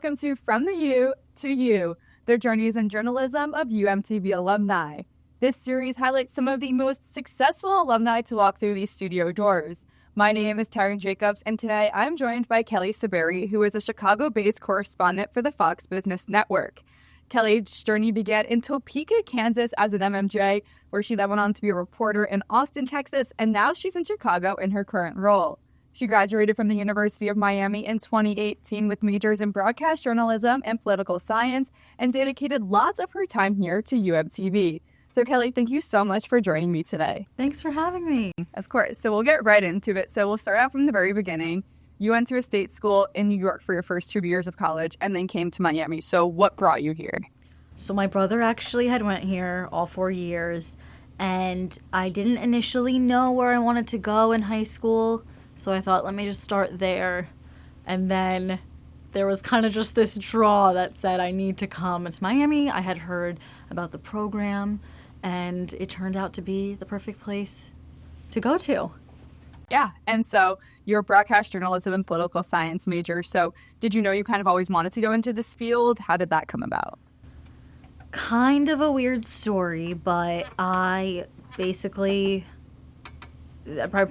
welcome to From the U to You, their journeys in journalism of UMTV alumni. This series highlights some of the most successful alumni to walk through these studio doors. My name is Taryn Jacobs, and today I'm joined by Kelly Saberi, who is a Chicago-based correspondent for the Fox Business Network. Kelly's journey began in Topeka, Kansas as an MMJ, where she then went on to be a reporter in Austin, Texas, and now she's in Chicago in her current role. She graduated from the University of Miami in 2018 with majors in broadcast journalism and political science and dedicated lots of her time here to UMTV. So Kelly, thank you so much for joining me today. Thanks for having me. Of course. So we'll get right into it. So we'll start out from the very beginning. You went to a state school in New York for your first 2 years of college and then came to Miami. So what brought you here? So my brother actually had went here all 4 years, and I didn't initially know where I wanted to go in high school. So I thought, let me just start there. And then there was kind of just this draw that said I need to come to Miami. I had heard about the program, and it turned out to be the perfect place to go to. Yeah, and so you're a broadcast journalism and political science major. So did you know you kind of always wanted to go into this field? How did that come about? Kind of a weird story, but I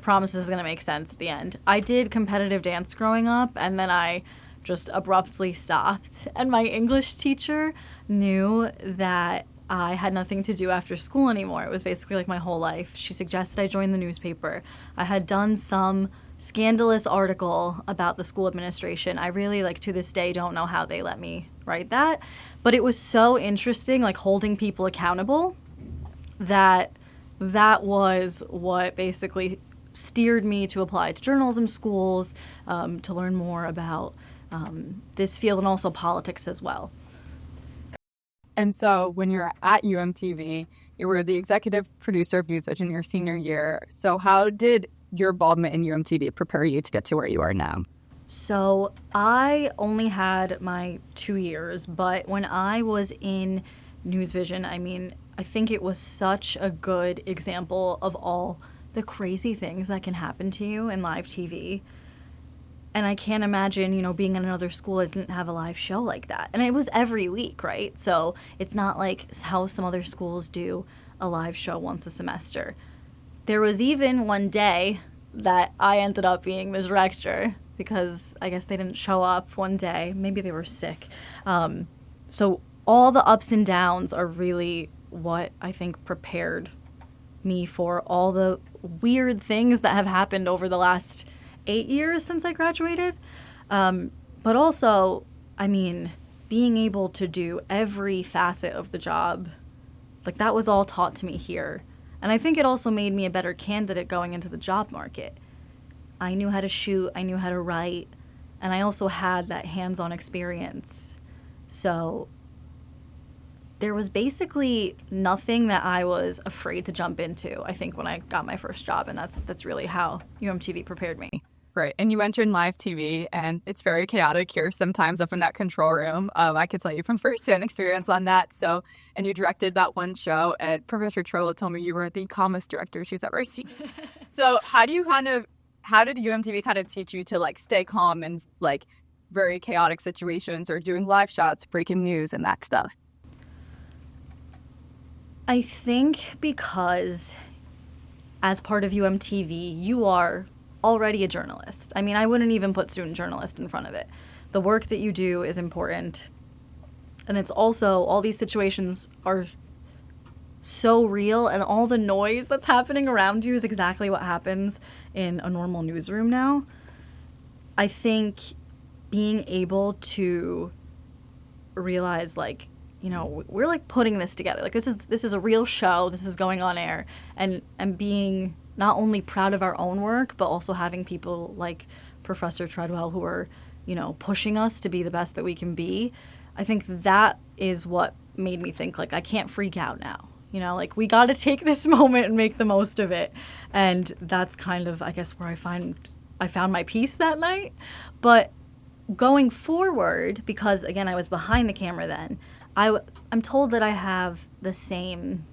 promise this is going to make sense at the end. I did competitive dance growing up, and then I just abruptly stopped. And my English teacher knew that I had nothing to do after school anymore. It was basically like my whole life. She suggested I join the newspaper. I had done some scandalous article about the school administration. I really, to this day, don't know how they let me write that. But it was so interesting, holding people accountable, that was what basically steered me to apply to journalism schools, to learn more about this field and also politics as well. And so when you're at UMTV, you were the executive producer of Newsvision in your senior year. So how did your involvement in UMTV prepare you to get to where you are now? So I only had my 2 years, but when I was in Newsvision, I think it was such a good example of all the crazy things that can happen to you in live TV. And I can't imagine, being in another school that didn't have a live show like that. And it was every week, right? So it's not like how some other schools do a live show once a semester. There was even one day that I ended up being the director because I guess they didn't show up one day. Maybe they were sick. So all the ups and downs are really what I think prepared me for all the weird things that have happened over the last 8 years since I graduated. But also, being able to do every facet of the job, that was all taught to me here. And I think it also made me a better candidate going into the job market. I knew how to shoot, I knew how to write, and I also had that hands-on experience. So there was basically nothing that I was afraid to jump into, I think, when I got my first job, and that's really how UMTV prepared me. Right, and you entered live TV, and it's very chaotic here sometimes up in that control room. I could tell you from firsthand experience on that. So, and you directed that one show, and Professor Trolla told me you were the calmest director she's ever seen. So how did UMTV kind of teach you to stay calm in very chaotic situations, or doing live shots, breaking news, and that stuff? I think because as part of UMTV, you are already a journalist. I wouldn't even put student journalist in front of it. The work that you do is important. And it's also, all these situations are so real, and all the noise that's happening around you is exactly what happens in a normal newsroom now. I think being able to realize, we're putting this together. This is a real show. This is going on air, and being not only proud of our own work, but also having people like Professor Treadwell who are, pushing us to be the best that we can be. I think that is what made me think, I can't freak out now. We got to take this moment and make the most of it. And that's kind of, I guess, where I found my peace that night. But going forward, because, again, I was behind the camera then, I'm told that I have the same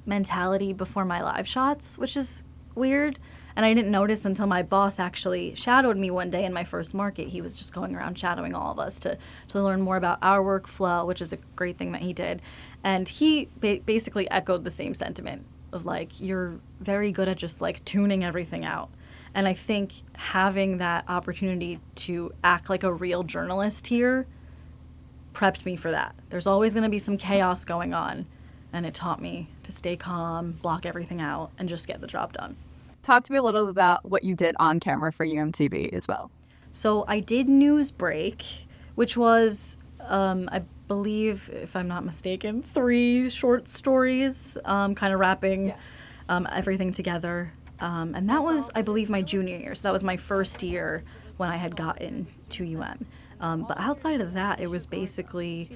mentality before my live shots, which is weird. And I didn't notice until my boss actually shadowed me one day in my first market. He was just going around shadowing all of us to learn more about our workflow, which is a great thing that he did. And he basically echoed the same sentiment of like, you're very good at just like tuning everything out. And I think having that opportunity to act like a real journalist here prepped me for that. There's always going to be some chaos going on, and it taught me to stay calm, block everything out, and just get the job done. Talk to me a little bit about what you did on camera for UMTV as well. So I did Newsbreak, which was, I believe, if I'm not mistaken, 3 short stories, kind of wrapping everything together. And that was, I believe, my junior year. So that was my first year when I had gotten to UM. But outside of that, it was basically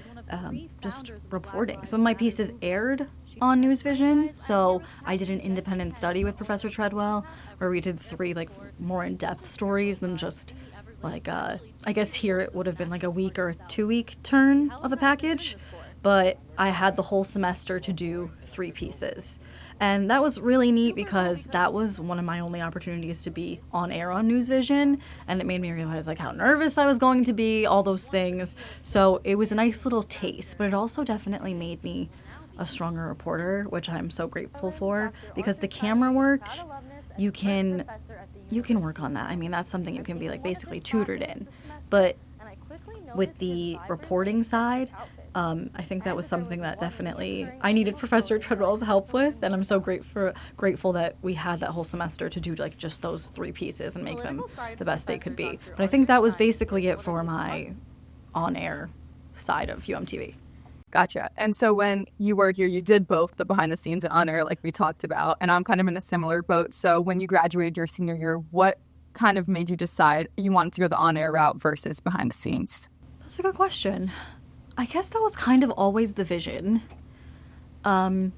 just reporting. Some of my pieces aired on News Vision, so I did an independent study with Professor Treadwell where we did 3 like more in-depth stories than just like I guess here it would have been like a week or a 2-week turn of a package, but I had the whole semester to do 3 pieces. And that was really neat because that was one of my only opportunities to be on air on News Vision, and it made me realize like how nervous I was going to be, all those things. So it was a nice little taste, but it also definitely made me a stronger reporter, which I'm so grateful for, because the camera work, you can work on that. I mean, that's something you can be like basically tutored in. But with the reporting side, I think that was something that definitely I needed Professor Treadwell's help with, and I'm so grateful that we had that whole semester to do like just those 3 pieces and make them the best they could be. But I think that was basically it for my on-air side of UMTV. Gotcha. And so when you were here, you did both the behind the scenes and on air, like we talked about, and I'm kind of in a similar boat. So when you graduated your senior year, what kind of made you decide you wanted to go the on air route versus behind the scenes? That's a good question. I guess that was kind of always the vision. I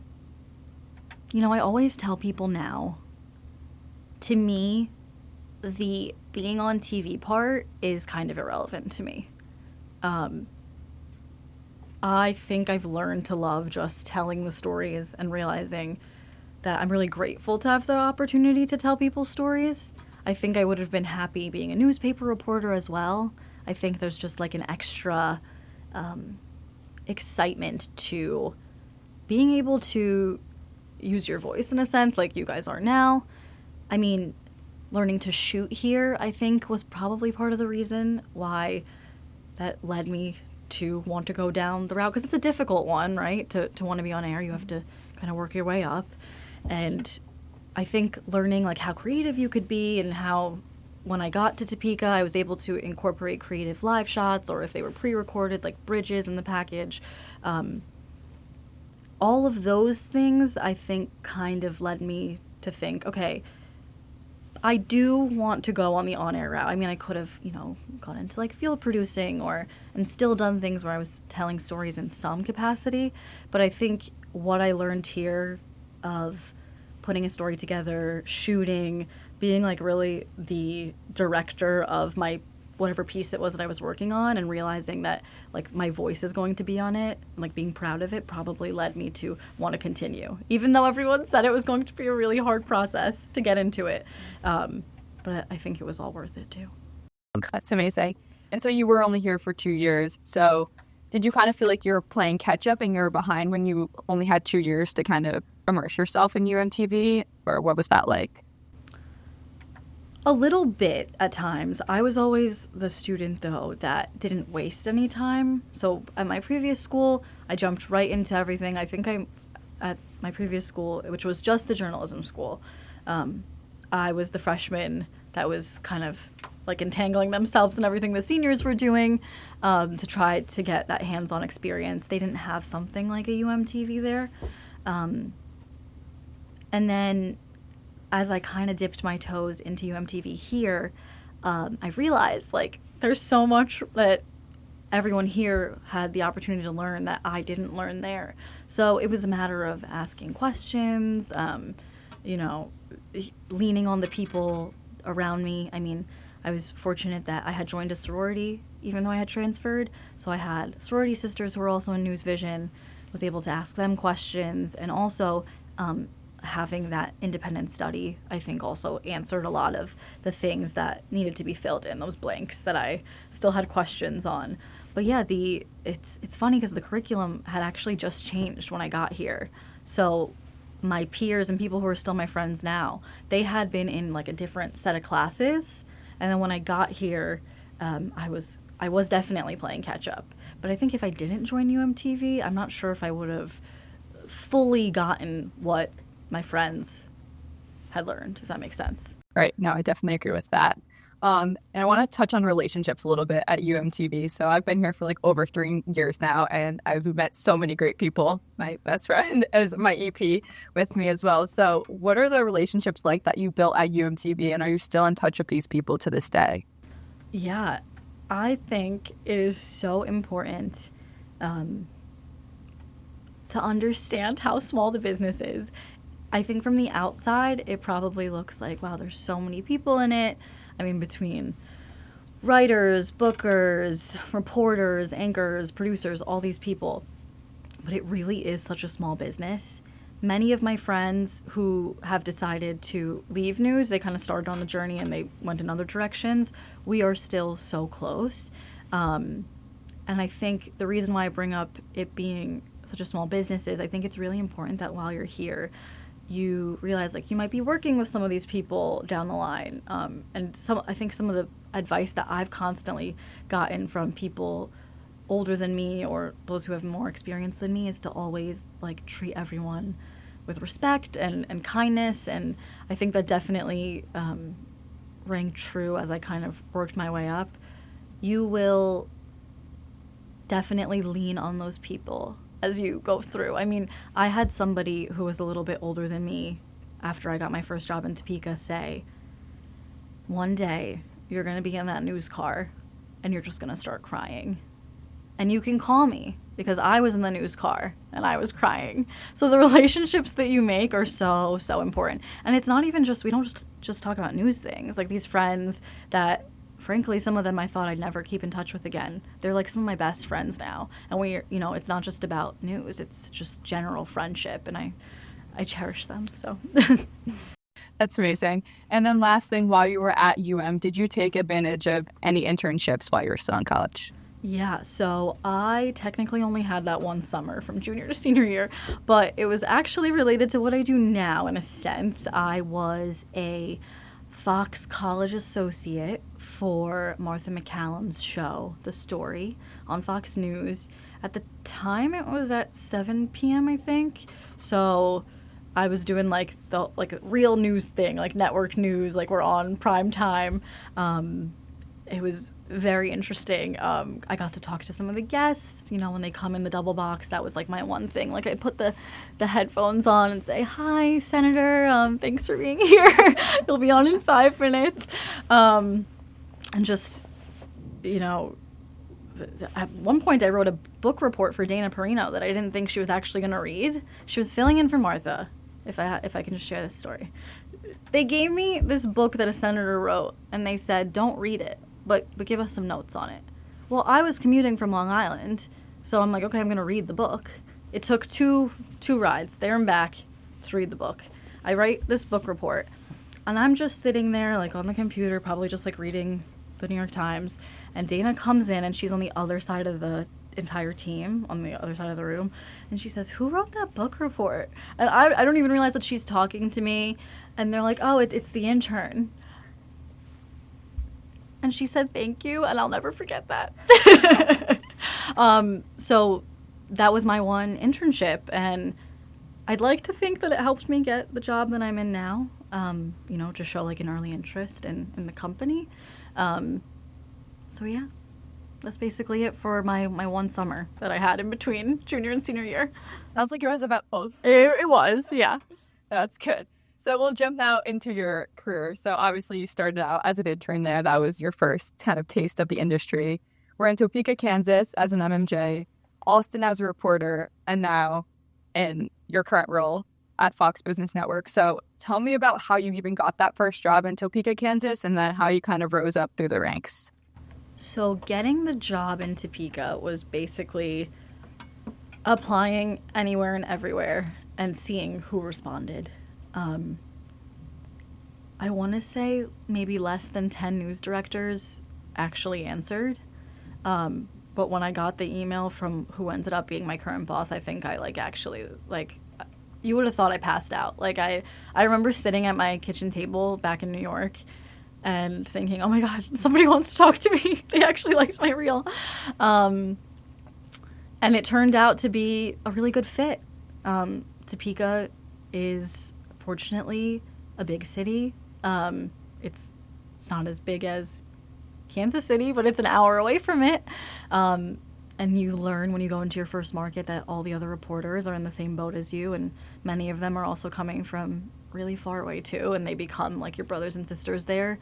always tell people now, to me, the being on TV part is kind of irrelevant to me. I think I've learned to love just telling the stories and realizing that I'm really grateful to have the opportunity to tell people's stories. I think I would have been happy being a newspaper reporter as well. I think there's just like an extra excitement to being able to use your voice in a sense like you guys are now. I mean, learning to shoot here, I think, was probably part of the reason why that led me to want to go down the route, because it's a difficult one, right? To want to be on air, you have to kind of work your way up. And I think learning like how creative you could be, and how when I got to Topeka, I was able to incorporate creative live shots, or if they were pre-recorded, like bridges in the package. All of those things, I think, kind of led me to think, okay, I do want to go on the on-air route. I mean, I could have, gone into like field producing and still done things where I was telling stories in some capacity. But I think what I learned here of putting a story together, shooting, being like really the director of my whatever piece it was that I was working on, and realizing that like my voice is going to be on it, like being proud of it, probably led me to want to continue, even though everyone said it was going to be a really hard process to get into it. But I think it was all worth it too. That's amazing. And so you were only here for 2 years. So did you kind of feel like you were playing catch up and you were behind when you only had 2 years to kind of immerse yourself in UMTV? Or what was that like? A little bit at times. I was always the student, though, that didn't waste any time. So at my previous school, I jumped right into everything. I think at my previous school, which was just the journalism school, I was the freshman that was kind of like entangling themselves in everything the seniors were doing to try to get that hands-on experience. They didn't have something like a UMTV there. And then as I kind of dipped my toes into UMTV here, I realized like there's so much that everyone here had the opportunity to learn that I didn't learn there. So it was a matter of asking questions, leaning on the people around me. I mean, I was fortunate that I had joined a sorority even though I had transferred. So I had sorority sisters who were also in News Vision, was able to ask them questions, and also having that independent study, I think, also answered a lot of the things that needed to be filled in, those blanks that I still had questions on. But yeah, it's funny because the curriculum had actually just changed when I got here. So my peers and people who are still my friends now, they had been in like a different set of classes. And then when I got here, I was definitely playing catch up. But I think if I didn't join UMTV, I'm not sure if I would have fully gotten what my friends had learned, if that makes sense. Right. No, I definitely agree with that. And I want to touch on relationships a little bit at UMTV. So I've been here for like over 3 years now, and I've met so many great people. My best friend is my EP with me as well. So what are the relationships like that you built at UMTV, and are you still in touch with these people to this day? Yeah, I think it is so important to understand how small the business is. I think from the outside, it probably looks like, wow, there's so many people in it. I mean, between writers, bookers, reporters, anchors, producers, all these people. But it really is such a small business. Many of my friends who have decided to leave news, they kind of started on the journey and they went in other directions. We are still so close. And I think the reason why I bring up it being such a small business is I think it's really important that while you're here, you realize like you might be working with some of these people down the line. And I think some of the advice that I've constantly gotten from people older than me or those who have more experience than me is to always like treat everyone with respect and kindness. And I think that definitely rang true as I kind of worked my way up. You will definitely lean on those people as you go through. I mean, I had somebody who was a little bit older than me after I got my first job in Topeka say, one day you're going to be in that news car and you're just going to start crying. And you can call me because I was in the news car and I was crying. So the relationships that you make are so, so important. And it's not even just, we don't just talk about news things. Like these friends that, frankly, some of them I thought I'd never keep in touch with again. They're like some of my best friends now. And it's not just about news, it's just general friendship. And I cherish them, so. That's amazing. And then last thing, while you were at did you take advantage of any internships while you were still in college? Yeah, so I technically only had that one summer from junior to senior year, but it was actually related to what I do now in a sense. I was a Fox College associate for Martha McCallum's show, The Story, on Fox News. At the time, it was at 7 p.m., I think. So I was doing like the real news thing, like network news, like we're on prime time. It was very interesting. I got to talk to some of the guests, when they come in the double box. That was like my one thing. Like I'd put the headphones on and say, "Hi, Senator, thanks for being here. You'll be on in 5 minutes." And just, at one point I wrote a book report for Dana Perino that I didn't think she was actually going to read. She was filling in for Martha, if I can just share this story. They gave me this book that a senator wrote, and they said, "Don't read it. But give us some notes on it." Well, I was commuting from Long Island, so I'm like, okay, I'm going to read the book. It took two rides, there and back, to read the book. I write this book report, and I'm just sitting there, like, on the computer, probably just, like, reading the New York Times, and Dana comes in, and she's on the other side of the entire team, on the other side of the room, and she says, "Who wrote that book report?" And I don't even realize that she's talking to me, and they're like, "Oh, it's the intern." And she said, "Thank you," and I'll never forget that. So that was my one internship, and I'd like to think that it helped me get the job that I'm in now, to show like an early interest in the company. So yeah, that's basically it for my one summer that I had in between junior and senior year. Sounds like it was about both. It was, yeah. That's good. So we'll jump now into your career. So obviously you started out as an intern there. That was your first kind of taste of the industry. We're in Topeka, Kansas as an MMJ, Austin as a reporter, and now in your current role at Fox Business Network. So tell me about how you even got that first job in Topeka, Kansas, and then how you kind of rose up through the ranks. So getting the job in Topeka was basically applying anywhere and everywhere and seeing who responded. I want to say maybe less than 10 news directors actually answered. But when I got the email from who ended up being my current boss, I think I actually you would have thought I passed out. I remember sitting at my kitchen table back in New York and thinking, oh my God, somebody wants to talk to me. They actually liked my reel. And it turned out to be a really good fit. Topeka is fortunately a big city. It's not as big as Kansas City, but it's an hour away from it. And you learn when you go into your first market that all the other reporters are in the same boat as you, and many of them are also coming from really far away too, and they become like your brothers and sisters there.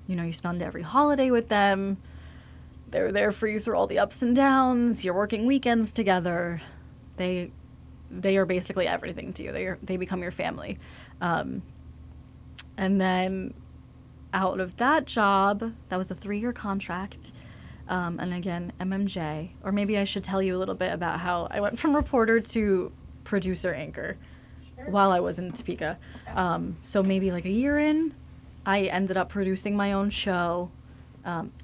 You know, you spend every holiday with them. They're there for you through all the ups and downs. You're working weekends together. They are basically everything to you. They become your family. And then out of that job, that was a 3-year contract. And again, MMJ, or maybe I should tell you a little bit about how I went from reporter to producer anchor while I was in Topeka. So maybe like a year in, I ended up producing my own show,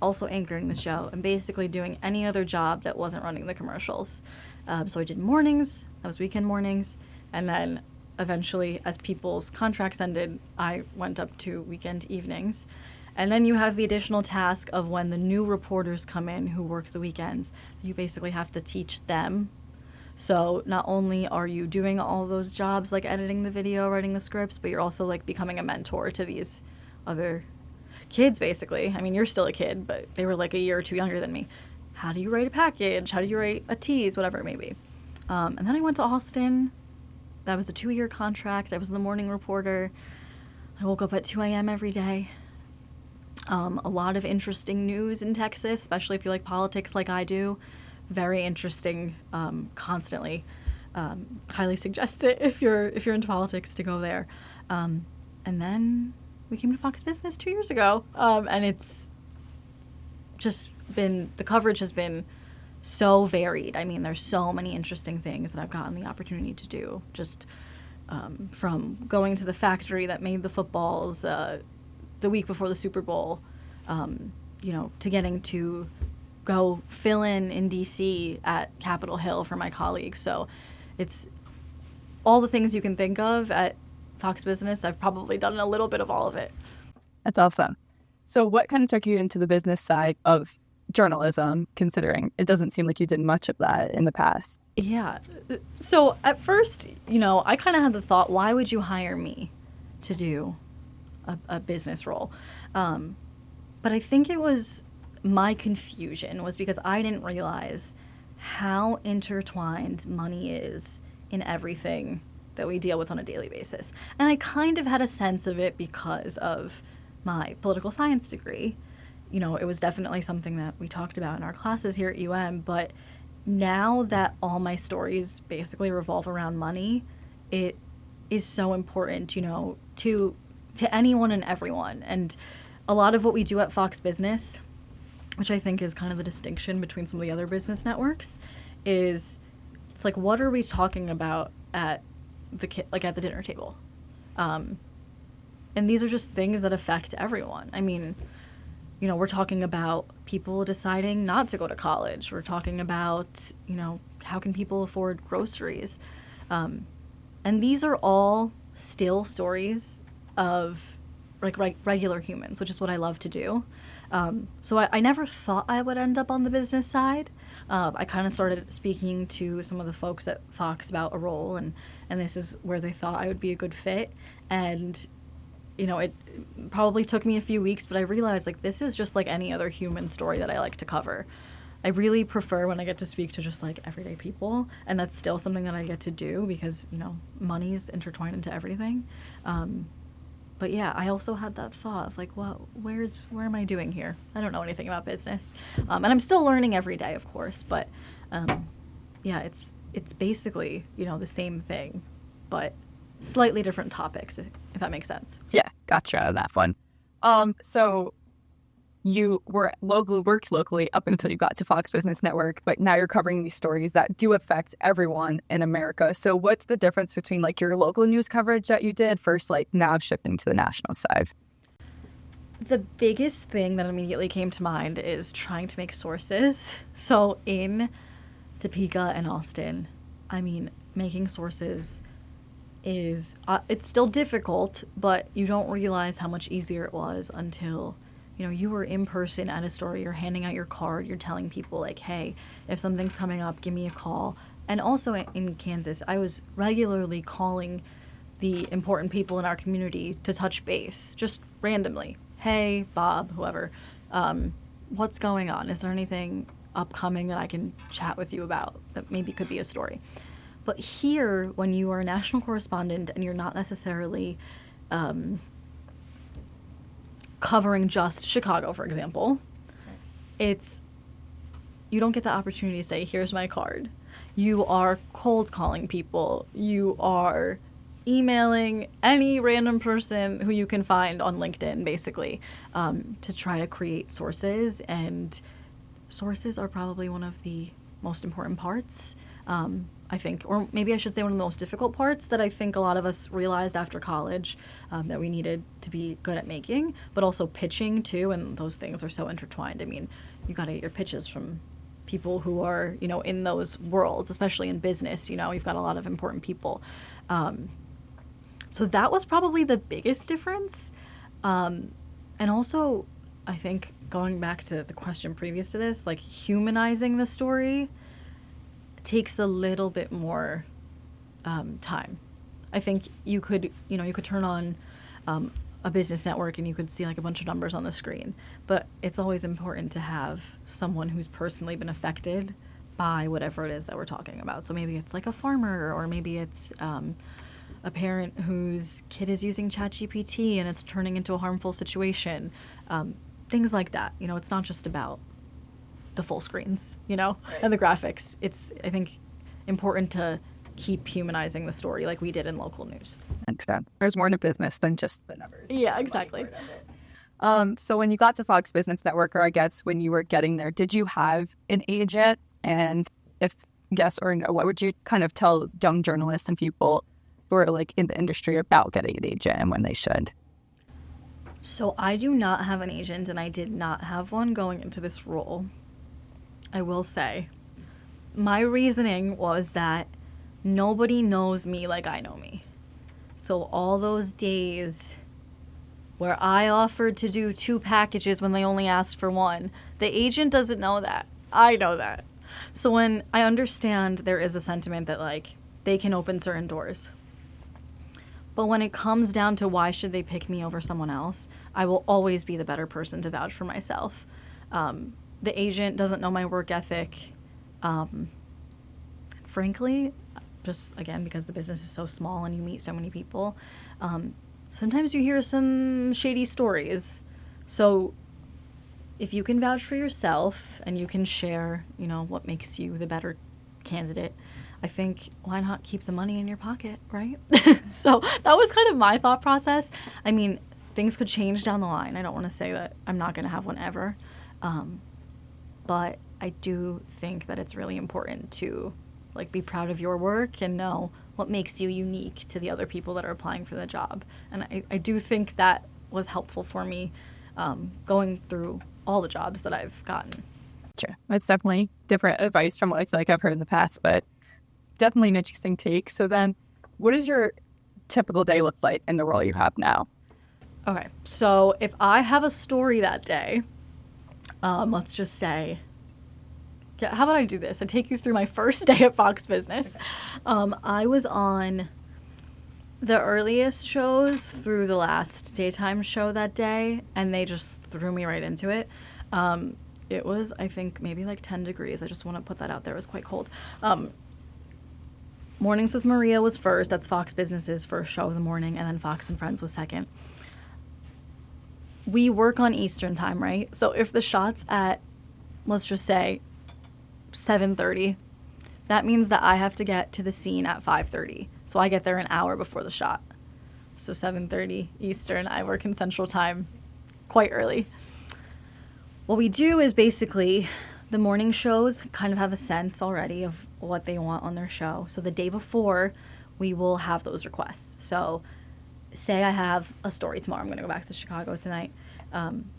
also anchoring the show, and basically doing any other job that wasn't running the commercials. So I did mornings, that was weekend mornings, and then eventually, as people's contracts ended, I went up to weekend evenings. And then you have the additional task of when the new reporters come in who work the weekends, you basically have to teach them. So not only are you doing all those jobs like editing the video, writing the scripts, but you're also like becoming a mentor to these other kids basically. I mean, you're still a kid, but they were like a year or two younger than me. How do you write a package? How do you write a tease? Whatever it may be. And then I went to Austin. That was a 2-year contract. I was the morning reporter. I woke up at 2 a.m. every day. A lot of interesting news in Texas, especially if you like politics like I do. Very interesting, constantly. Highly suggest it if you're into politics to go there. And then we came to Fox Business 2 years ago, and it's just been, the coverage has been so varied. I mean, there's so many interesting things that I've gotten the opportunity to do. Just from going to the factory that made the footballs the week before the Super Bowl, to getting to go fill in DC at Capitol Hill for my colleagues. So it's all the things you can think of at Fox Business. I've probably done a little bit of all of it. That's awesome. So what kind of took you into the business side of journalism, considering it doesn't seem like you did much of that in the past? Yeah. So at first, I kind of had the thought, why would you hire me to do a business role? But I think it was my confusion was because I didn't realize how intertwined money is in everything that we deal with on a daily basis. And I kind of had a sense of it because of my political science degree. It was definitely something that we talked about in our classes here at UM, but now that all my stories basically revolve around money, it is so important, to anyone and everyone. And a lot of what we do at Fox Business, which I think is kind of the distinction between some of the other business networks, is it's like, what are we talking about at the dinner table? And these are just things that affect everyone. I mean, we're talking about people deciding not to go to college. We're talking about, how can people afford groceries? And these are all still stories of regular humans, which is what I love to do. So I never thought I would end up on the business side. I kind of started speaking to some of the folks at Fox about a role, and this is where they thought I would be a good fit. And it probably took me a few weeks, but I realized this is just like any other human story that I like to cover. I really prefer when I get to speak to just everyday people, and that's still something that I get to do because, money's intertwined into everything. But yeah, I also had that thought of where am I doing here? I don't know anything about business. And I'm still learning every day, of course, but yeah, it's basically, the same thing, but slightly different topics, if that makes sense. Yeah, gotcha, that one. So you worked locally up until you got to Fox Business Network, but now you're covering these stories that do affect everyone in America. So what's the difference between like your local news coverage that you did first, like now shifting to the national side? The biggest thing that immediately came to mind is trying to make sources. So in Topeka and Austin, I mean, making sources is, it's still difficult, but you don't realize how much easier it was until, you were in person at a store, you're handing out your card, you're telling people like, hey, if something's coming up, give me a call. And also in Kansas, I was regularly calling the important people in our community to touch base, just randomly. Hey, Bob, whoever, what's going on? Is there anything upcoming that I can chat with you about that maybe could be a story? But here, when you are a national correspondent and you're not necessarily covering just Chicago, for example, you don't get the opportunity to say, here's my card. You are cold calling people. You are emailing any random person who you can find on LinkedIn, basically, to try to create sources. And sources are probably one of the most important parts, I think, or maybe I should say one of the most difficult parts that I think a lot of us realized after college that we needed to be good at making, but also pitching too, and those things are so intertwined. I mean, you got to get your pitches from people who are, in those worlds, especially in business, you've got a lot of important people. So that was probably the biggest difference. And also, I think, going back to the question previous to this, like humanizing the story takes a little bit more time. I think you could turn on a business network and you could see like a bunch of numbers on the screen, but it's always important to have someone who's personally been affected by whatever it is that we're talking about. So maybe it's like a farmer, or maybe it's a parent whose kid is using ChatGPT and it's turning into a harmful situation. Things like that. It's not just about the full screens, right, and the graphics. It's, I think, important to keep humanizing the story like we did in local news. Okay. There's more to business than just the numbers. Yeah, exactly. So when you got to Fox Business Network, or I guess when you were getting there, did you have an agent? And if yes or no, what would you kind of tell young journalists and people who are like in the industry about getting an agent and when they should? So I do not have an agent, and I did not have one going into this role. I will say my reasoning was that nobody knows me like I know me. So all those days where I offered to do 2 packages when they only asked for 1, the agent doesn't know that. I know that. So when I understand there is a sentiment that like they can open certain doors, but when it comes down to why should they pick me over someone else, I will always be the better person to vouch for myself. The agent doesn't know my work ethic. Frankly, just again, because the business is so small and you meet so many people, sometimes you hear some shady stories. So if you can vouch for yourself and you can share, what makes you the better candidate, I think why not keep the money in your pocket, right? So that was kind of my thought process. I mean, things could change down the line. I don't want to say that I'm not going to have one ever. But I do think that it's really important to like be proud of your work and know what makes you unique to the other people that are applying for the job. And I do think that was helpful for me going through all the jobs that I've gotten. Sure. That's definitely different advice from what I feel like I've heard in the past, but definitely an interesting take. So then what does your typical day look like in the role you have now? Okay. So if I have a story that day, let's just say, how about I do this? I take you through my first day at Fox Business. I was on the earliest shows through the last daytime show that day, and they just threw me right into it. It was, I think, maybe like 10 degrees. I just want to put that out there. It was quite cold. Mornings with Maria was first. That's Fox Business's first show of the morning, and then Fox and Friends was second. We work on Eastern time, right? So if the shot's at, let's just say, 7:30, that means that I have to get to the scene at 5:30. So I get there an hour before the shot. So 7:30 Eastern, I work in Central Time quite early. What we do is basically the morning shows kind of have a sense already of what they want on their show. So the day before, we will have those requests. So say I have a story tomorrow. I'm going to go back to Chicago tonight.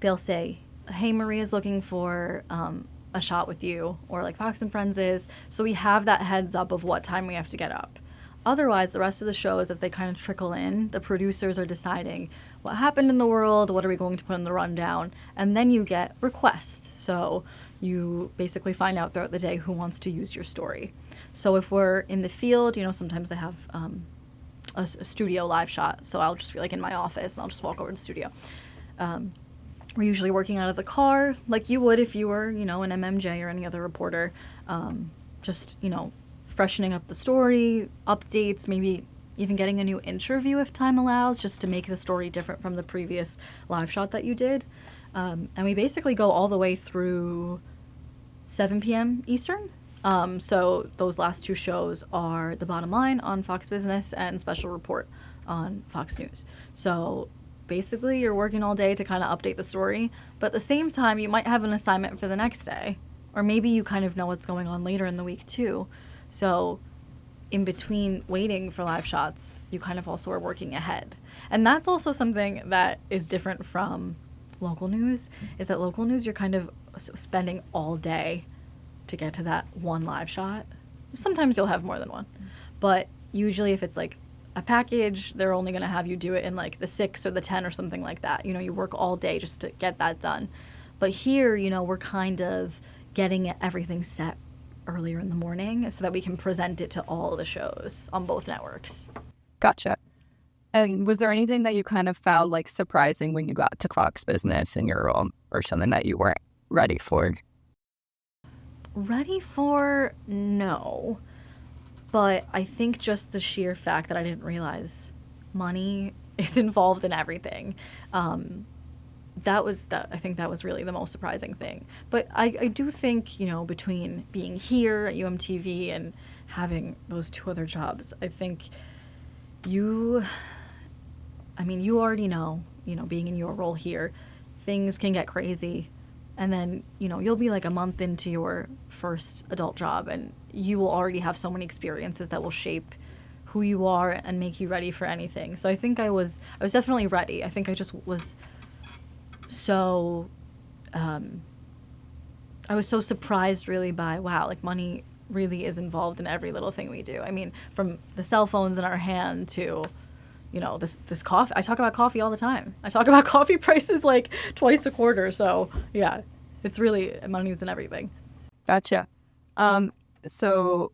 They'll say, hey, Maria's looking for a shot with you, or like Fox and Friends is. So we have that heads up of what time we have to get up. Otherwise, the rest of the shows, as they kind of trickle in, the producers are deciding what happened in the world, what are we going to put in the rundown, and then you get requests. So you basically find out throughout the day who wants to use your story. So if we're in the field, sometimes they have a studio live shot. So I'll just be like in my office and I'll just walk over to the studio. We're usually working out of the car like you would if you were, an MMJ or any other reporter. Just, freshening up the story, updates, maybe even getting a new interview if time allows, just to make the story different from the previous live shot that you did. And we basically go all the way through 7 p.m. Eastern. So those last two shows are The Bottom Line on Fox Business and Special Report on Fox News. So basically you're working all day to kind of update the story, but at the same time you might have an assignment for the next day, or maybe you kind of know what's going on later in the week too. So in between waiting for live shots, you kind of also are working ahead. And that's also something that is different from local news, is that local news you're kind of spending all day to get to that one live shot. Sometimes you'll have more than one. But usually if it's like a package, they're only going to have you do it in like the 6 or the 10 or something like that. You work all day just to get that done. But here, we're kind of getting everything set earlier in the morning so that we can present it to all of the shows on both networks. Gotcha. And was there anything that you kind of found like surprising when you got to Fox Business in your role, or something that you weren't ready for? Ready for? No. But I think just the sheer fact that I didn't realize money is involved in everything. I think that was really the most surprising thing. But I do think, between being here at UMTV and having those two other jobs, I think you already know, being in your role here, things can get crazy. And then, you'll be like a month into your first adult job and you will already have so many experiences that will shape who you are and make you ready for anything. So I think I was definitely ready. I think I just was so, I was so surprised really by, wow, like money really is involved in every little thing we do. I mean, from the cell phones in our hand to, this coffee. I talk about coffee all the time. I talk about coffee prices like twice a quarter. So yeah, it's really, money's in everything. Gotcha. So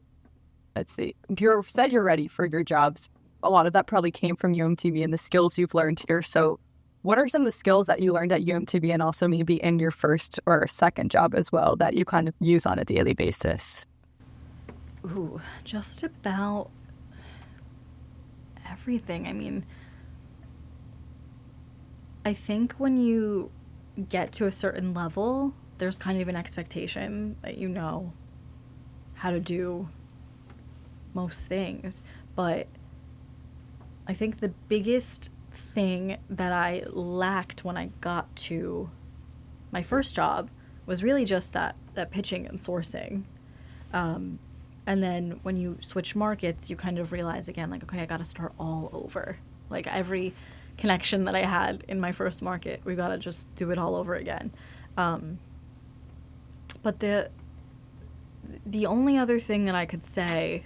let's see. You said you're ready for your jobs. A lot of that probably came from UMTV and the skills you've learned here. So what are some of the skills that you learned at UMTV and also maybe in your first or second job as well that you kind of use on a daily basis? Ooh, just about everything. I mean, I think when you get to a certain level, there's kind of an expectation that you know how to do most things. But I think the biggest thing that I lacked when I got to my first job was really just that pitching and sourcing. And then when you switch markets, you kind of realize again, like, okay, I got to start all over. Like every connection that I had in my first market, we got to just do it all over again. But the only other thing that I could say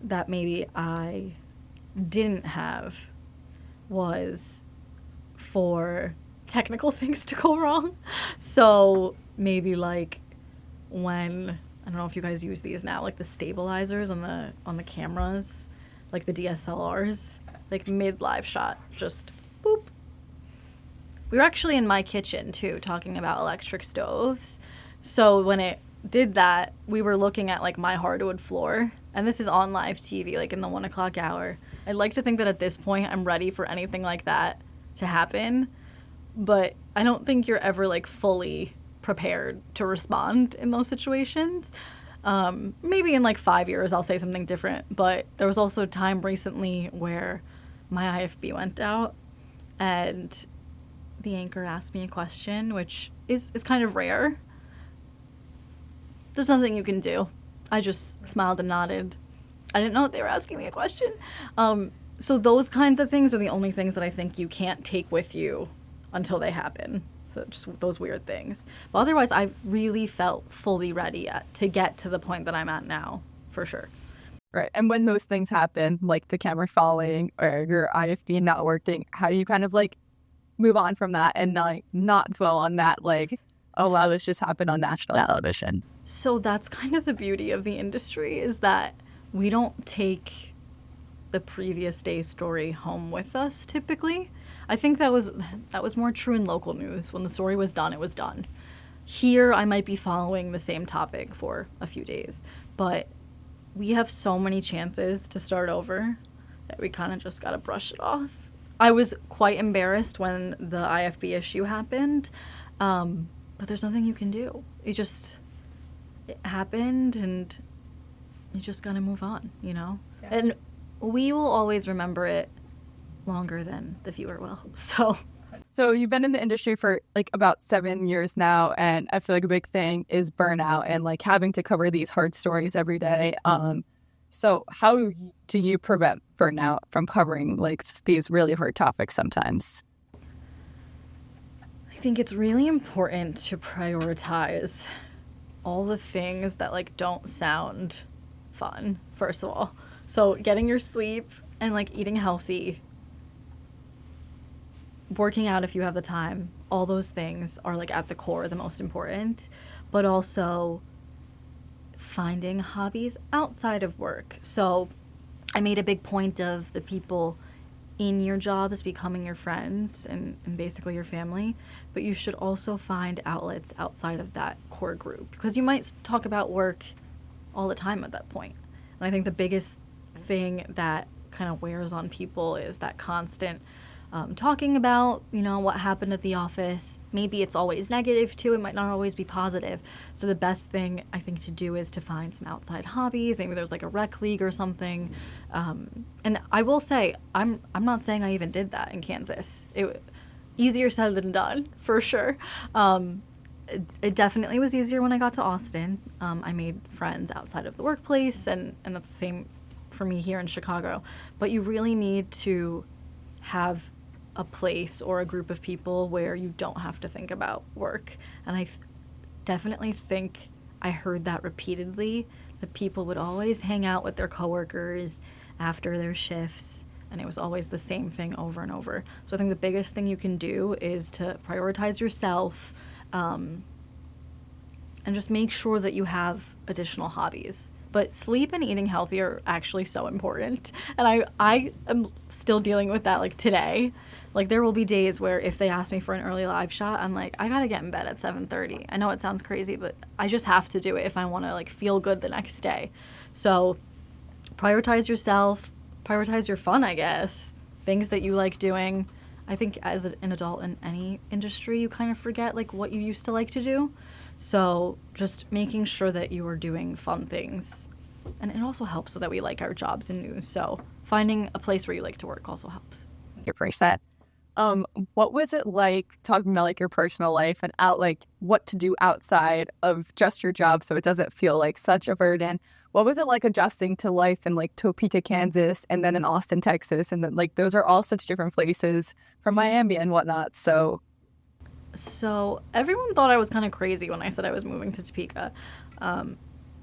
that maybe I didn't have was for technical things to go wrong. So maybe like when, I don't know if you guys use these now, like the stabilizers on the cameras, like the DSLRs, like mid live shot, just boop. We were actually in my kitchen too, talking about electric stoves. So when it did that, we were looking at like my hardwood floor, and this is on live TV, like in the 1 o'clock hour. I'd like to think that at this point I'm ready for anything like that to happen, but I don't think you're ever like fully prepared to respond in those situations. Maybe in like 5 years I'll say something different, but there was also a time recently where my IFB went out, and the anchor asked me a question, which is kind of rare. There's nothing you can do. I just smiled and nodded. I didn't know that they were asking me a question. So those kinds of things are the only things that I think you can't take with you until they happen. So just those weird things. But otherwise, I really felt fully ready to get to the point that I'm at now, for sure. Right. And when those things happen, like the camera falling or your IFB not working, how do you kind of like move on from that and like not dwell on that, like, oh wow, this just happened on national television? So that's kind of the beauty of the industry, is that we don't take the previous day's story home with us typically. I think that was more true in local news. When the story was done, it was done. Here, I might be following the same topic for a few days, but we have so many chances to start over that we kind of just got to brush it off. I was quite embarrassed when the IFB issue happened, but there's nothing you can do. It happened, and you just got to move on, you know? Yeah. And we will always remember it longer than the viewer will. So you've been in the industry for like about 7 years now, and I feel like a big thing is burnout and like having to cover these hard stories every day. So how do you prevent burnout from covering like these really hard topics sometimes? I think it's really important to prioritize all the things that like don't sound fun, first of all. So getting your sleep and like eating healthy, working out if you have the time, all those things are like at the core the most important, but also finding hobbies outside of work. So I made a big point of the people in your jobs becoming your friends and basically your family, but you should also find outlets outside of that core group, because you might talk about work all the time at that point. And I think the biggest thing that kind of wears on people is that constant talking about, you know, what happened at the office. Maybe it's always negative too. It might not always be positive. So the best thing I think to do is to find some outside hobbies. Maybe there's like a rec league or something. And I will say, I'm not saying I even did that in Kansas. Easier said than done, for sure. It definitely was easier when I got to Austin. I made friends outside of the workplace, and that's the same for me here in Chicago. But you really need to have a place or a group of people where you don't have to think about work. And I definitely think I heard that repeatedly, that people would always hang out with their coworkers after their shifts, and it was always the same thing over and over. So I think the biggest thing you can do is to prioritize yourself, and just make sure that you have additional hobbies. But sleep and eating healthy are actually so important. And I am still dealing with that, like, today. Like, there will be days where if they ask me for an early live shot, I'm like, I gotta get in bed at 7:30. I know it sounds crazy, but I just have to do it if I want to, like, feel good the next day. So prioritize yourself, prioritize your fun, I guess. Things that you like doing. I think as an adult in any industry, you kind of forget, like, what you used to like to do. So just making sure that you are doing fun things. And it also helps so that we like our jobs in news. So finding a place where you like to work also helps. Your percent. What was it like talking about like your personal life and what to do outside of just your job so it doesn't feel like such a burden? What was it like adjusting to life in like Topeka, Kansas, and then in Austin, Texas? And then like those are all such different places from Miami and whatnot. So everyone thought I was kind of crazy when I said I was moving to Topeka.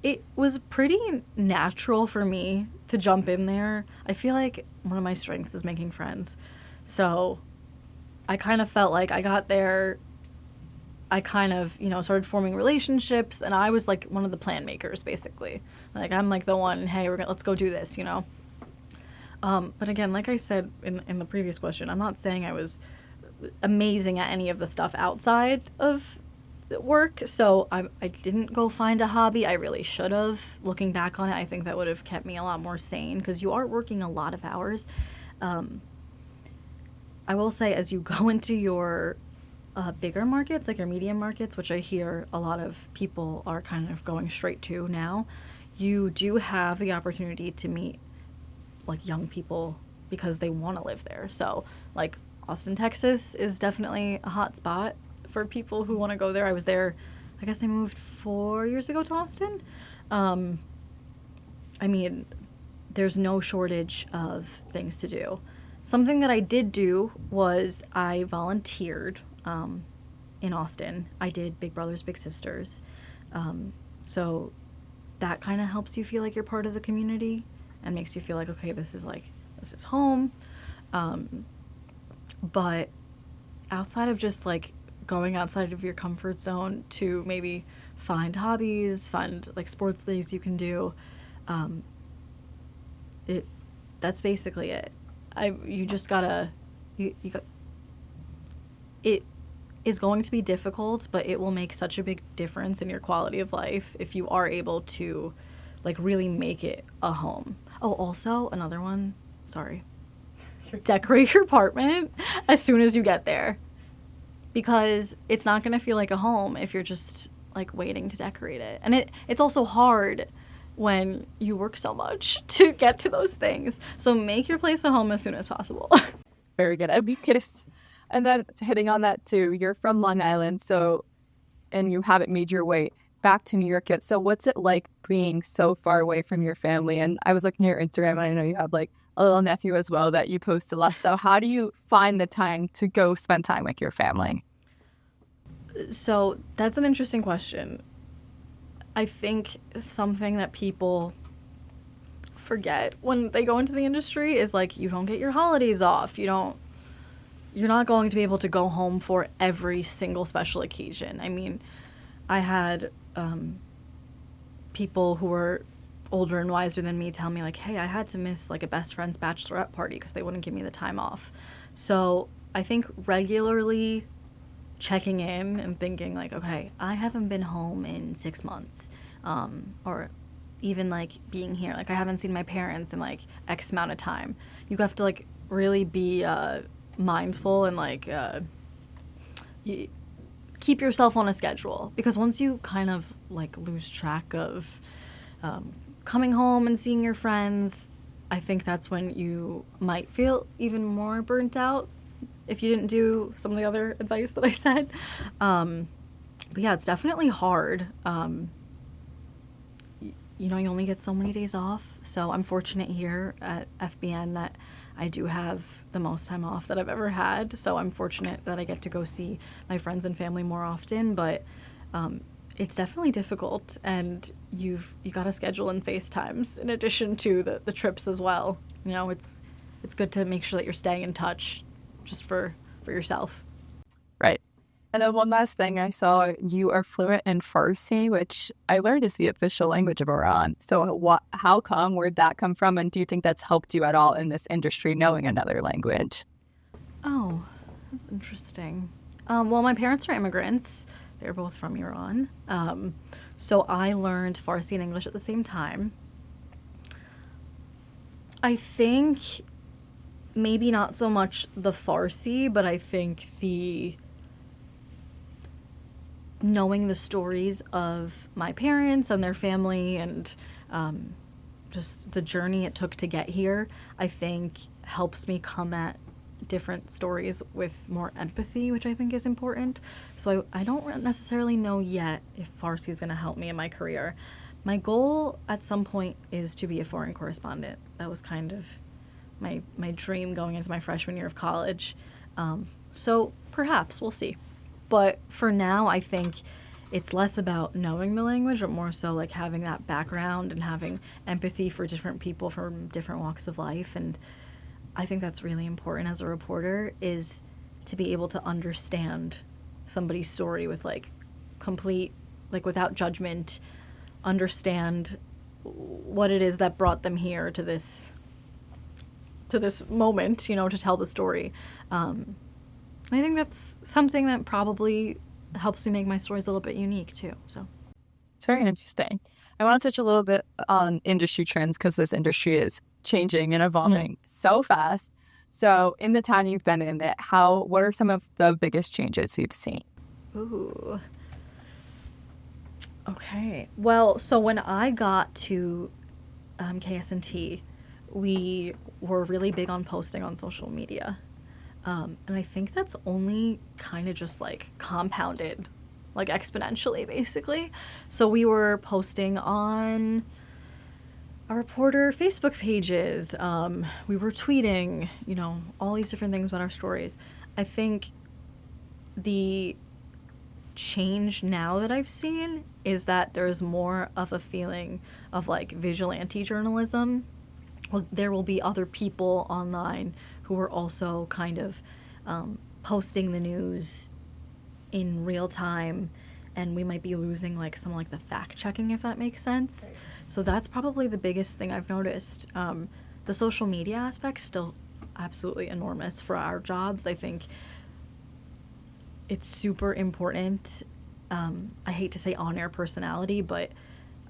It was pretty natural for me to jump in there. I feel like one of my strengths is making friends. So I kind of felt like I got there, I kind of, started forming relationships, and I was like one of the plan makers, basically. Like, I'm like the one, hey, let's go do this, But again, like I said in the previous question, I'm not saying I was amazing at any of the stuff outside of work, so I didn't go find a hobby. I really should have. Looking back on it, I think that would have kept me a lot more sane, because you are working a lot of hours. I will say, as you go into your bigger markets, like your medium markets, which I hear a lot of people are kind of going straight to now, you do have the opportunity to meet like young people because they want to live there. So like Austin, Texas is definitely a hot spot for people who want to go there. I was there, I guess I moved 4 years ago to Austin. I mean, there's no shortage of things to do. Something that I did do was I volunteered in Austin. I did Big Brothers Big Sisters. So that kind of helps you feel like you're part of the community and makes you feel like, okay, this is home. But outside of just like going outside of your comfort zone to maybe find hobbies, find like sports things you can do, that's basically it. You just gotta, it is going to be difficult, but it will make such a big difference in your quality of life if you are able to like really make it a home. Oh, also another one, sorry. Decorate your apartment as soon as you get there, because it's not going to feel like a home if you're just like waiting to decorate it. And it's also hard when you work so much to get to those things. So make your place a home as soon as possible. Very good. I'd be curious. And then hitting on that too, you're from Long Island, and you haven't made your way back to New York yet. So what's it like being so far away from your family? And I was looking at your Instagram, and I know you have like a little nephew as well that you post a lot. So how do you find the time to go spend time with your family? So that's an interesting question. I think something that people forget when they go into the industry is like, you don't get your holidays off. You're not going to be able to go home for every single special occasion. I mean, I had people who were older and wiser than me tell me like, hey, I had to miss like a best friend's bachelorette party because they wouldn't give me the time off. So I think regularly checking in and thinking like, okay, I haven't been home in 6 months, or even like being here, like I haven't seen my parents in like X amount of time. You have to like really be mindful and like keep yourself on a schedule, because once you kind of like lose track of coming home and seeing your friends, I think that's when you might feel even more burnt out if you didn't do some of the other advice that I said. But yeah, it's definitely hard. You only get so many days off. So I'm fortunate here at FBN that I do have the most time off that I've ever had. So I'm fortunate that I get to go see my friends and family more often. But it's definitely difficult, and you got to schedule in FaceTimes in addition to the trips as well. It's good to make sure that you're staying in touch just for yourself. Right. And then one last thing, I saw you are fluent in Farsi, which I learned is the official language of Iran. So how come? Where'd that come from? And do you think that's helped you at all in this industry, knowing another language? Oh, that's interesting. Well, my parents are immigrants. They're both from Iran. So I learned Farsi and English at the same time. I think maybe not so much the Farsi, but I think knowing the stories of my parents and their family and just the journey it took to get here, I think helps me come at different stories with more empathy, which I think is important. So I don't necessarily know yet if Farsi is going to help me in my career. My goal at some point is to be a foreign correspondent. That was kind of my dream going into my freshman year of college. So perhaps, we'll see. But for now, I think it's less about knowing the language, but more so like having that background and having empathy for different people from different walks of life. And I think that's really important as a reporter, is to be able to understand somebody's story with like complete, like without judgment, understand what it is that brought them here to this moment, to tell the story. I think that's something that probably helps me make my stories a little bit unique too. So it's very interesting. I want to touch a little bit on industry trends, because this industry is changing and evolving so fast. So in the time you've been in it, what are some of the biggest changes you've seen? Ooh. Okay. Well, so when I got to KSNT, we were really big on posting on social media. And I think that's only kind of just like compounded, like exponentially, basically. So we were posting on our reporter Facebook pages. We were tweeting, all these different things about our stories. I think the change now that I've seen is that there's more of a feeling of like vigilante journalism. Well, there will be other people online who are also kind of posting the news in real time, and we might be losing like some like the fact checking, if that makes sense. So that's probably the biggest thing I've noticed. The social media aspect still absolutely enormous for our jobs. I think it's super important. I hate to say on-air personality, but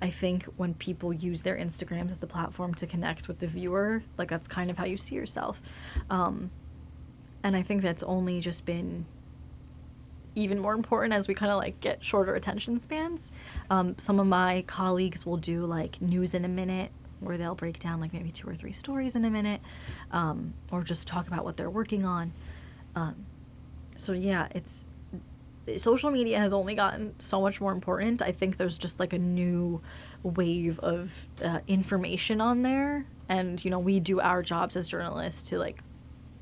I think when people use their Instagrams as a platform to connect with the viewer, like that's kind of how you see yourself. And I think that's only just been even more important as we kind of like get shorter attention spans. Some of my colleagues will do like news in a minute, where they'll break down like maybe 2 or 3 stories in a minute, or just talk about what they're working on. So yeah, social media has only gotten so much more important. I think there's just like a new wave of information on there, and we do our jobs as journalists to like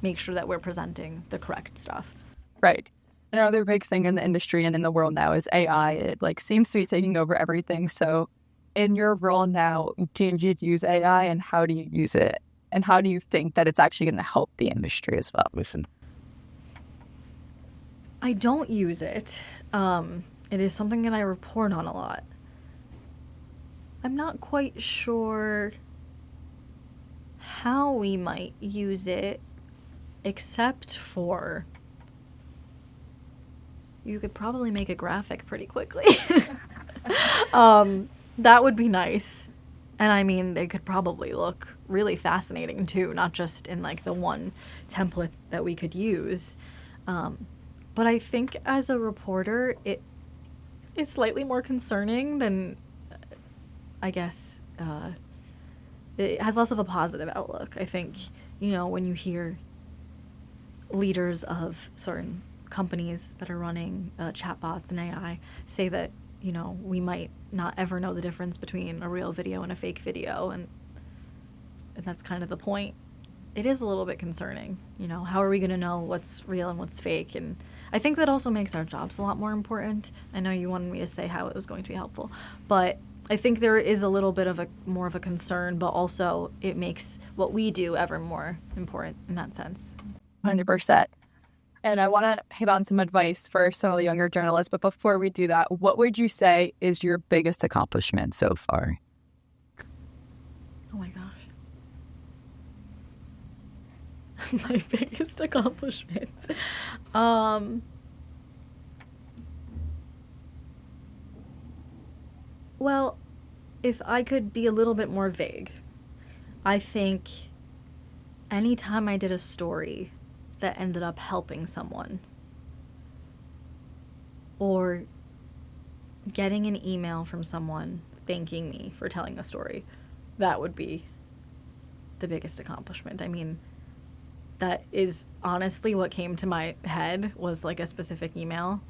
make sure that we're presenting the correct stuff. Right. Another big thing in the industry and in the world now is AI. It like seems to be taking over everything. So in your role now, do you use AI, and how do you use it? And how do you think that it's actually going to help the industry as well? Listen. I don't use it. It is something that I report on a lot. I'm not quite sure how we might use it, except for you could probably make a graphic pretty quickly. That would be nice. And I mean, they could probably look really fascinating too, not just in like the one template that we could use. But I think as a reporter, it is slightly more concerning than, I guess, it has less of a positive outlook. I think, when you hear leaders of certain companies that are running chatbots and AI say that, we might not ever know the difference between a real video and a fake video, and that's kind of the point. It is a little bit concerning, how are we going to know what's real and what's fake? And I think that also makes our jobs a lot more important. I know you wanted me to say how it was going to be helpful, but I think there is a little bit of more of a concern, but also it makes what we do ever more important in that sense. 100%. And I want to hit on some advice for some of the younger journalists. But before we do that, what would you say is your biggest accomplishment so far? Oh my gosh. My biggest accomplishment. Well, if I could be a little bit more vague, I think anytime I did a story that ended up helping someone, or getting an email from someone thanking me for telling a story, that would be the biggest accomplishment. I mean, that is honestly what came to my head, was like a specific email.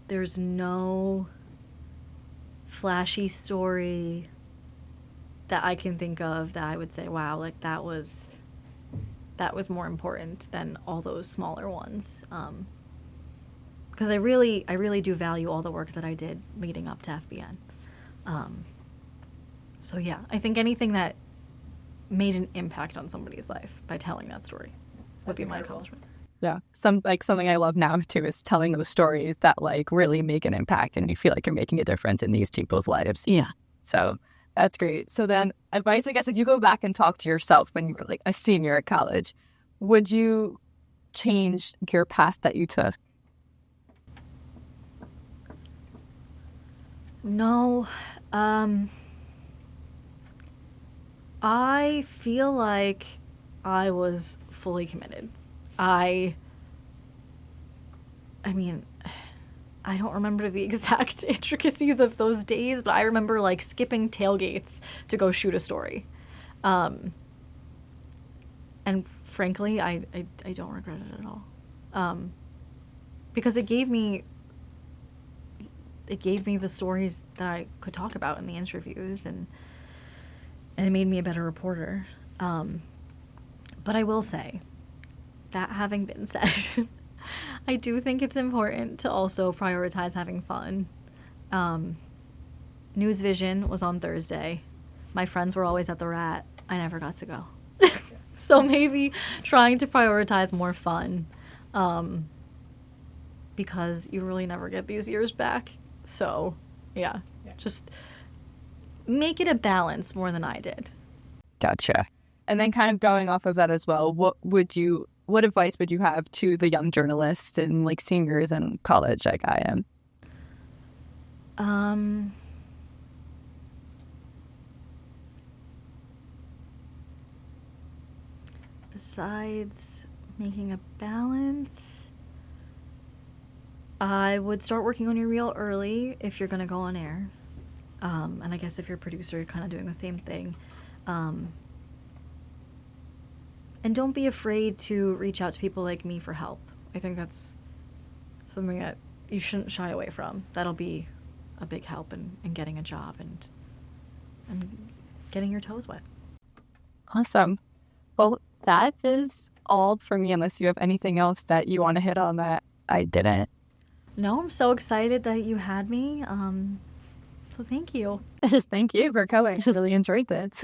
There's no flashy story that I can think of that I would say, wow, like that was more important than all those smaller ones. Because I really do value all the work that I did leading up to FBN. So yeah, I think anything that made an impact on somebody's life by telling that story would be my accomplishment. Yeah. Something I love now too is telling the stories that like really make an impact and you feel like you're making a difference in these people's lives. Yeah. So that's great. So then advice, I guess, if you go back and talk to yourself when you were like a senior at college, would you change your path that you took? No. I feel like I was fully committed. I mean, I don't remember the exact intricacies of those days, but I remember like skipping tailgates to go shoot a story. And frankly, I don't regret it at all. Because it gave me the stories that I could talk about in the interviews, and it made me a better reporter. But I will say, that having been said, I do think it's important to also prioritize having fun. News Vision was on Thursday. My friends were always at the Rat. I never got to go. So maybe trying to prioritize more fun, because you really never get these years back. So, yeah, just make it a balance more than I did. Gotcha. And then kind of going off of that as well, what advice would you have to the young journalists and like seniors in college like I am? Besides making a balance, I would start working on your reel early if you're going to go on air. And I guess if you're a producer, you're kind of doing the same thing. And don't be afraid to reach out to people like me for help. I think that's something that you shouldn't shy away from. That'll be a big help in getting a job and getting your toes wet. Awesome. Well, that is all for me, unless you have anything else that you want to hit on that I didn't. No, I'm so excited that you had me. So thank you. Thank you for coming. I really enjoyed this.